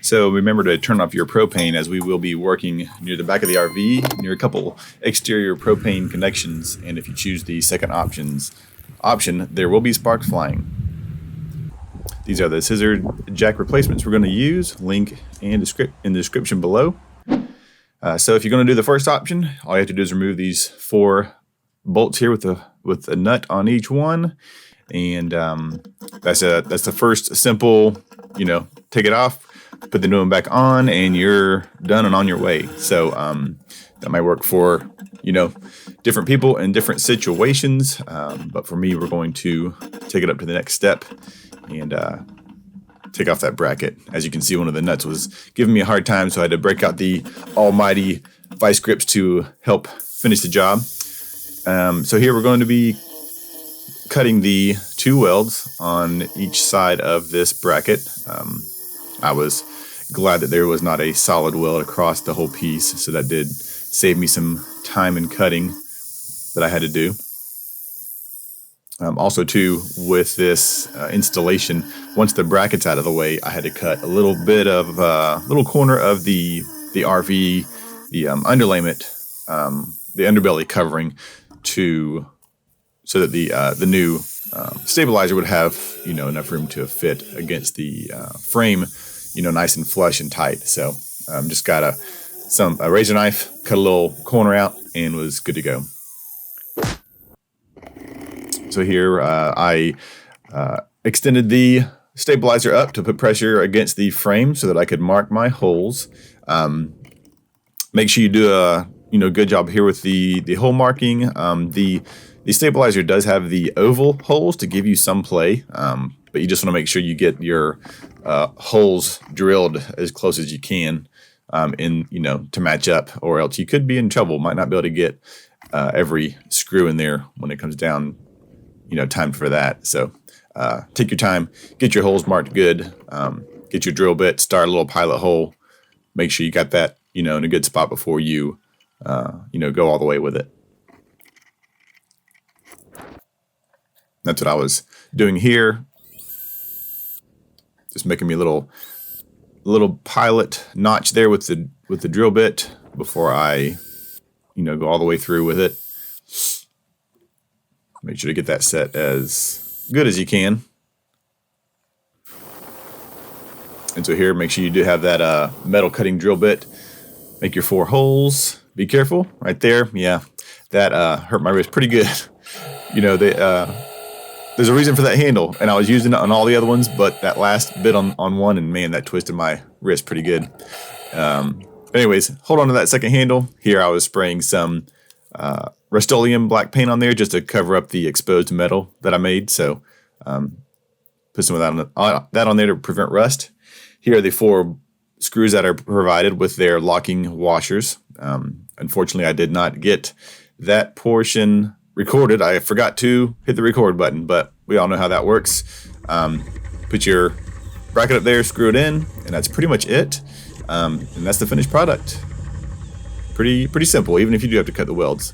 So remember to turn off your propane, as we will be working near the back of the RV, near a couple exterior propane connections. And if you choose the second option, there will be sparks flying. These are the scissor jack replacements we're going to use. Link in the description below. So if you're going to do the first option, all you have to do is remove these 4 bolts here with a nut on each one. And that's the first simple, take it off, put the new one back on, and you're done and on your way. So that might work for, different people in different situations. But for me, we're going to take it up to the next step and take off that bracket. As you can see, one of the nuts was giving me a hard time, so I had to break out the almighty vice grips to help finish the job. So here we're going to be cutting the 2 welds on each side of this bracket. I was glad that there was not a solid weld across the whole piece, so that did save me some time in cutting that I had to do. Also, too, with this installation, once the bracket's out of the way, I had to cut a little bit of little corner of the RV, the underlayment, the underbelly covering, so that the new stabilizer would have enough room to fit against the frame, nice and flush and tight. So just got a razor knife, cut a little corner out, and was good to go. So here I extended the stabilizer up to put pressure against the frame so that I could mark my holes. Make sure you do a good job here with the hole marking. The stabilizer does have the oval holes to give you some play, but you just want to make sure you get your holes drilled as close as you can to match up, or else you could be in trouble. Might not be able to get every screw in there when it comes down, time for that. So take your time, get your holes marked good, get your drill bit, start a little pilot hole, make sure you got that, in a good spot before you, go all the way with it. That's what I was doing here. Just making me a little pilot notch there with the drill bit before I, go all the way through with it. Make sure to get that set as good as you can. And so here, make sure you do have that metal cutting drill bit. Make your 4 holes. Be careful right there. Yeah, that hurt my wrist pretty good. There's a reason for that handle, and I was using it on all the other ones, but that last bit on one, and man, that twisted my wrist pretty good. Anyways, hold on to that second handle. Here I was spraying some Rust-Oleum black paint on there just to cover up the exposed metal that I made. So put some of that on there to prevent rust. Here are the 4 screws that are provided with their locking washers. Unfortunately, I did not get that portion recorded. I forgot to hit the record button, but we all know how that works. Put your bracket up there, screw it in, and that's pretty much it. And that's the finished product. Pretty simple, even if you do have to cut the welds.